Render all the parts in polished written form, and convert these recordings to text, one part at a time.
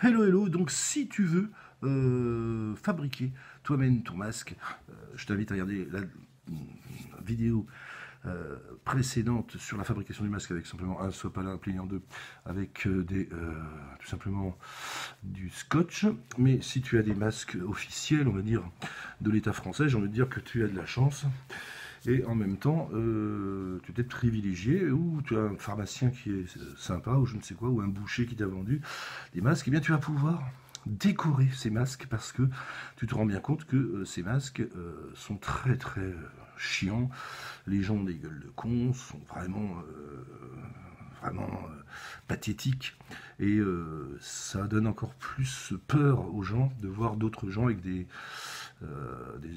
Hello, hello. Donc, si tu veux fabriquer toi-même ton masque, je t'invite à regarder la vidéo précédente sur la fabrication du masque avec simplement un sopalin plié en deux, avec tout simplement du scotch. Mais si tu as des masques officiels, on va dire, de l'État français, j'ai envie de dire que tu as de la chance. Et en même temps, tu es peut-être privilégié, ou tu as un pharmacien qui est sympa, ou je ne sais quoi, ou un boucher qui t'a vendu des masques, et bien tu vas pouvoir décorer ces masques parce que tu te rends bien compte que ces masques sont très très chiants. Les gens ont des gueules de cons, sont vraiment pathétiques, et ça donne encore plus peur aux gens de voir d'autres gens avec des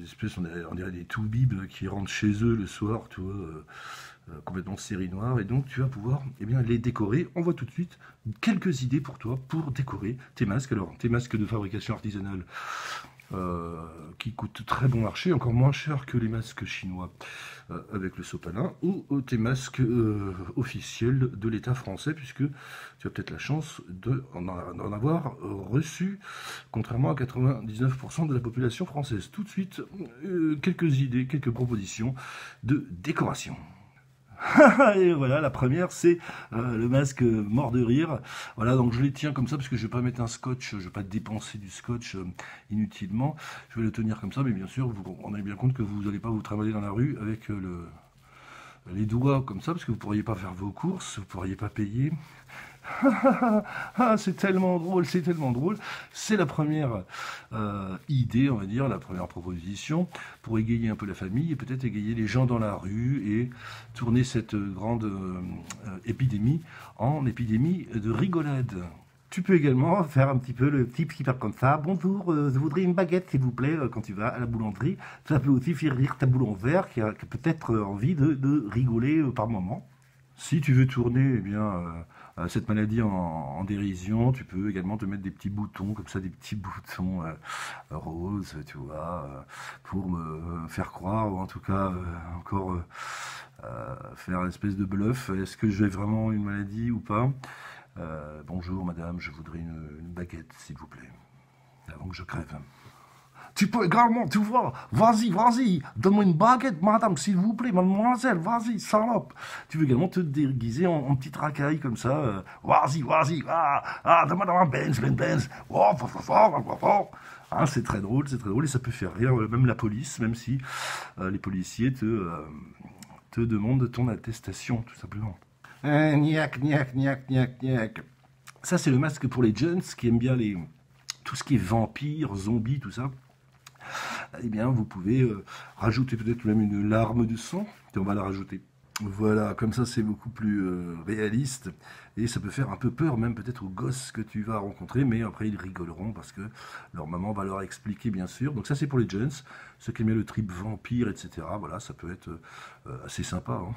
espèces, on dirait des toubibs qui rentrent chez eux le soir, tu vois, complètement série noire, et donc tu vas pouvoir les décorer. On voit tout de suite quelques idées pour toi pour décorer tes masques. Alors, tes masques de fabrication artisanale qui coûtent très bon marché, encore moins cher que les masques chinois avec le sopalin, ou tes masques officiels de l'État français, puisque tu as peut-être la chance d'en avoir reçu, contrairement à 99% de la population française. Tout de suite, quelques idées, quelques propositions de décoration. Et voilà, la première, c'est le masque mort de rire. Voilà, donc je les tiens comme ça parce que je ne vais pas mettre un scotch, je ne vais pas dépenser du scotch inutilement. Je vais le tenir comme ça, mais bien sûr, vous vous rendez bien compte que vous n'allez pas vous trimballer dans la rue avec les doigts comme ça, parce que vous ne pourriez pas faire vos courses, vous ne pourriez pas payer. C'est tellement drôle, c'est tellement drôle. C'est la première idée, on va dire, la première proposition pour égayer un peu la famille et peut-être égayer les gens dans la rue et tourner cette grande épidémie en épidémie de rigolade. Tu peux également faire un petit peu le type qui parle comme ça. Bonjour, je voudrais une baguette, s'il vous plaît, quand tu vas à la boulangerie. Ça peut aussi faire rire ta boulangère qui a peut-être envie de rigoler par moment. Si tu veux tourner cette maladie en dérision, tu peux également te mettre des petits boutons, comme ça, des petits boutons roses, tu vois, pour me faire croire, ou en tout cas encore faire une espèce de bluff. Est-ce que j'ai vraiment une maladie ou pas? Bonjour madame, je voudrais une baguette, s'il vous plaît, avant que je crève. Tu peux également, tu vois, vas-y, donne-moi une baguette, madame, s'il vous plaît, mademoiselle, vas-y, salope. Tu veux également te déguiser en petite racaille comme ça, vas-y, donne-moi un Benz, hein, c'est très drôle, et ça peut faire rire même la police, même si les policiers te demandent ton attestation, tout simplement. Niac. Ça, c'est le masque pour les jeunes qui aiment bien tout ce qui est vampires, zombies, tout ça. Eh bien, vous pouvez rajouter peut-être même une larme de sang, et on va la rajouter. Voilà, comme ça c'est beaucoup plus réaliste, et ça peut faire un peu peur même peut-être aux gosses que tu vas rencontrer, mais après ils rigoleront parce que leur maman va leur expliquer bien sûr. Donc ça c'est pour les jeunes, ceux qui aiment bien le trip vampire, etc. Voilà, ça peut être assez sympa. Hein.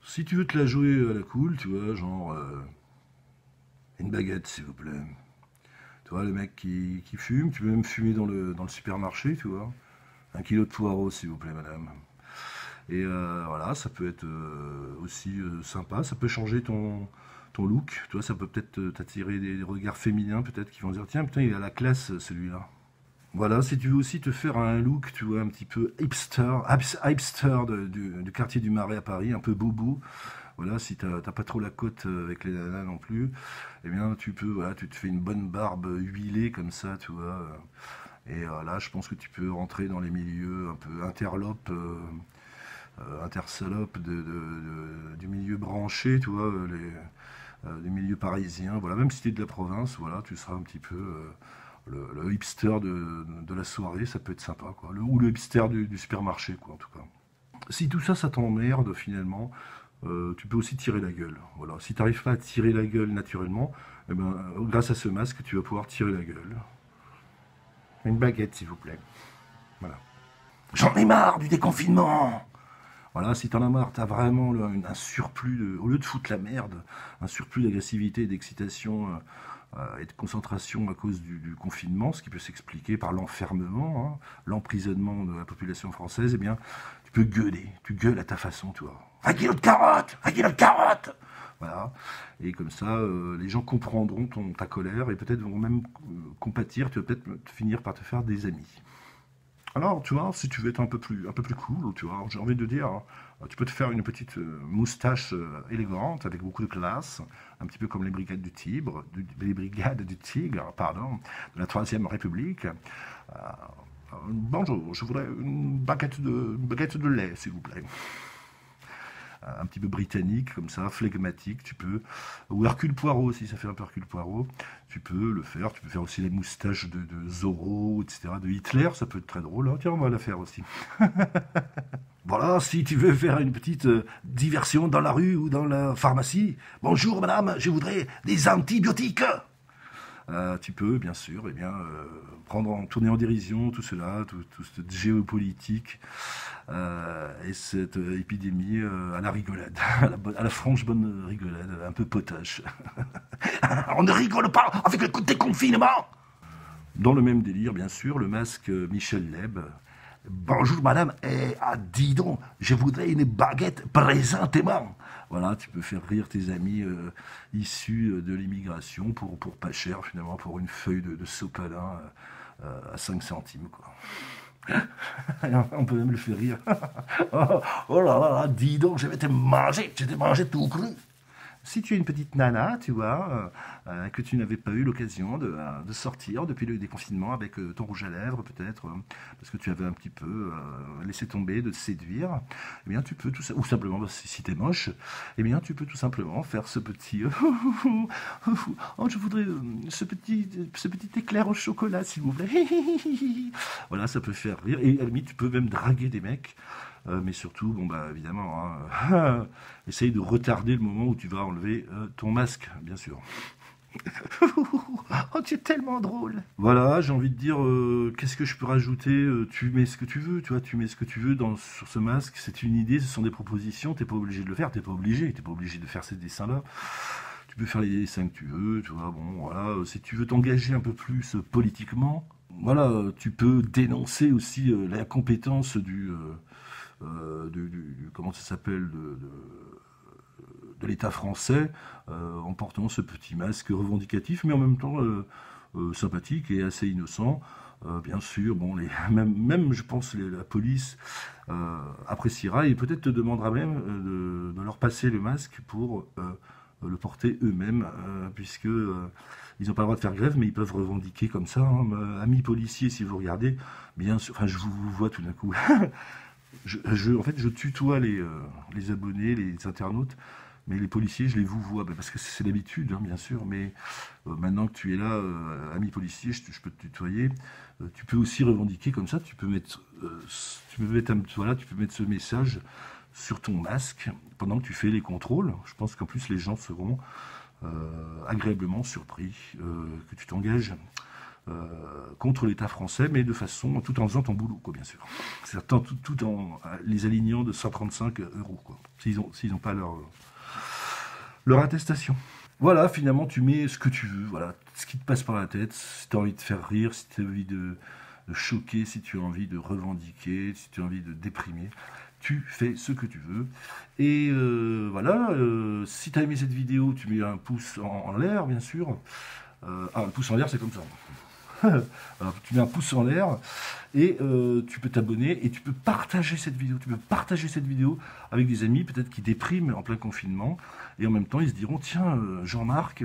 Si tu veux te la jouer à la cool, tu vois, genre une baguette s'il vous plaît. Tu vois, le mec qui fume, tu peux même fumer dans le supermarché, tu vois. 1 kilo de poireaux, s'il vous plaît, madame. Et voilà, ça peut être aussi sympa, ça peut changer ton look, tu vois, ça peut peut-être t'attirer des regards féminins, peut-être, qui vont dire, tiens, putain, il a la classe, celui-là. Voilà, si tu veux aussi te faire un look, tu vois, un petit peu hipster du quartier du Marais à Paris, un peu bobo. Voilà, si t'as pas trop la côte avec les nanas non plus, eh bien tu peux, voilà, tu te fais une bonne barbe huilée comme ça, tu vois. Et là, je pense que tu peux rentrer dans les milieux un peu intersalopes du milieu branché, tu vois, des milieux parisiens. Voilà, même si tu es de la province, voilà, tu seras un petit peu le hipster de la soirée, ça peut être sympa, quoi. Ou le hipster du supermarché, quoi, en tout cas. Si tout ça, ça t'emmerde, finalement, tu peux aussi tirer la gueule. Voilà. Si tu n'arrives pas à tirer la gueule naturellement, eh ben, grâce à ce masque, tu vas pouvoir tirer la gueule. Une baguette, s'il vous plaît. Voilà. J'en ai marre du déconfinement! Voilà, si t'en as marre, t'as vraiment un surplus, au lieu de foutre la merde, un surplus d'agressivité et d'excitation et de concentration à cause du confinement, ce qui peut s'expliquer par l'enfermement, hein, l'emprisonnement de la population française, eh bien, tu peux gueuler, tu gueules à ta façon, tu vois. 1 kilo de carottes, 1 kilo de carottes. Voilà. Et comme ça, les gens comprendront ta colère et peut-être vont même compatir, tu vas peut-être finir par te faire des amis. Alors, tu vois, si tu veux être un peu plus cool, tu vois, j'ai envie de dire, tu peux te faire une petite moustache élégante, avec beaucoup de classe, un petit peu comme les brigades du Tigre, pardon, de la Troisième République. Bonjour, je voudrais une baguette de lait, s'il vous plaît. Un petit peu britannique, comme ça, flegmatique, tu peux, ou Hercule Poirot, si ça fait un peu Hercule Poirot, tu peux le faire, tu peux faire aussi les moustaches de Zorro, etc., de Hitler, ça peut être très drôle, hein. Tiens, on va la faire aussi. Voilà, si tu veux faire une petite diversion dans la rue ou dans la pharmacie, bonjour madame, je voudrais des antibiotiques. Tu peux, bien sûr, eh bien, tourner en dérision tout cela, toute cette géopolitique et cette épidémie à la rigolade, à la franche bonne rigolade, un peu potache. On ne rigole pas avec le déconfinement. Dans le même délire, bien sûr, le masque Michel Leb. Bonjour madame, dis donc, je voudrais une baguette présentement. Voilà, tu peux faire rire tes amis issus de l'immigration pour pas cher, finalement, pour une feuille de sopalin à 5 centimes, quoi. On peut même le faire rire. Oh là là, dis donc, je vais te manger tout cru. Si tu es une petite nana, tu vois, que tu n'avais pas eu l'occasion de sortir depuis le déconfinement avec ton rouge à lèvres, peut-être, parce que tu avais un petit peu laissé tomber de te séduire, eh bien, tu peux tout ça, ou simplement, si t'es moche, eh bien, tu peux tout simplement faire ce petit, oh, je voudrais ce petit éclair au chocolat, s'il vous plaît. Voilà, ça peut faire rire, et à la limite, tu peux même draguer des mecs. Mais surtout, bon bah évidemment, hein, essaye de retarder le moment où tu vas enlever ton masque, bien sûr. Oh, tu es tellement drôle. Voilà, j'ai envie de dire, qu'est-ce que je peux rajouter? Tu mets ce que tu veux, tu vois, tu mets ce que tu veux sur ce masque. C'est une idée, ce sont des propositions. T'es pas obligé de le faire, t'es pas obligé de faire ces dessins-là. Tu peux faire les dessins que tu veux, tu vois. Bon, voilà, si tu veux t'engager un peu plus politiquement, voilà, tu peux dénoncer aussi l'incompétence comment ça s'appelle, de l'État français, en portant ce petit masque revendicatif, mais en même temps sympathique et assez innocent. Bien sûr, bon, même je pense la police appréciera et peut-être te demandera même de leur passer le masque pour le porter eux-mêmes, puisque ils n'ont pas le droit de faire grève, mais ils peuvent revendiquer comme ça, hein. Amis policiers, si vous regardez, bien sûr, enfin je vous vois tout d'un coup. En fait, je tutoie les abonnés, les internautes, mais les policiers, je les vous vois, parce que c'est l'habitude, hein, bien sûr, mais maintenant que tu es là, ami policier, je peux te tutoyer, tu peux aussi revendiquer comme ça, tu peux mettre ce message sur ton masque pendant que tu fais les contrôles. Je pense qu'en plus, les gens seront agréablement surpris que tu t'engages contre l'État français, mais de façon, tout en faisant ton boulot, quoi, bien sûr. C'est tout en les alignant de 135 €, quoi, s'ils n'ont pas leur attestation. Voilà, finalement, tu mets ce que tu veux, voilà, ce qui te passe par la tête, si tu as envie de faire rire, si tu as envie de choquer, si tu as envie de revendiquer, si tu as envie de déprimer, tu fais ce que tu veux. Et voilà, si tu as aimé cette vidéo, tu mets un pouce en l'air, bien sûr. Un pouce en l'air, c'est comme ça. Alors, tu mets un pouce en l'air et tu peux t'abonner et tu peux partager cette vidéo. Tu peux partager cette vidéo avec des amis peut-être qui dépriment en plein confinement et en même temps ils se diront tiens Jean-Marc,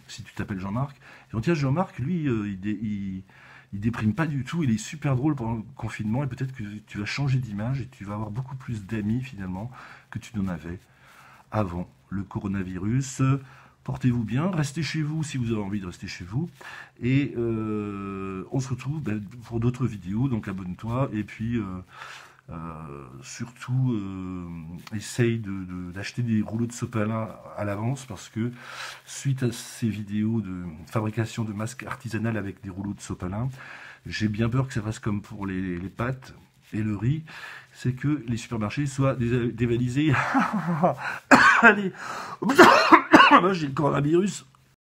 si tu t'appelles Jean-Marc, ils diront tiens Jean-Marc lui il déprime pas du tout, il est super drôle pendant le confinement et peut-être que tu vas changer d'image et tu vas avoir beaucoup plus d'amis finalement que tu n'en avais avant le coronavirus. Portez-vous bien, restez chez vous si vous avez envie de rester chez vous. Et on se retrouve pour d'autres vidéos, donc abonne-toi. Et puis surtout, essaye d'acheter des rouleaux de sopalin à l'avance parce que suite à ces vidéos de fabrication de masques artisanales avec des rouleaux de sopalin, j'ai bien peur que ça fasse comme pour les pâtes et le riz, c'est que les supermarchés soient dévalisés. Allez, j'ai le coronavirus.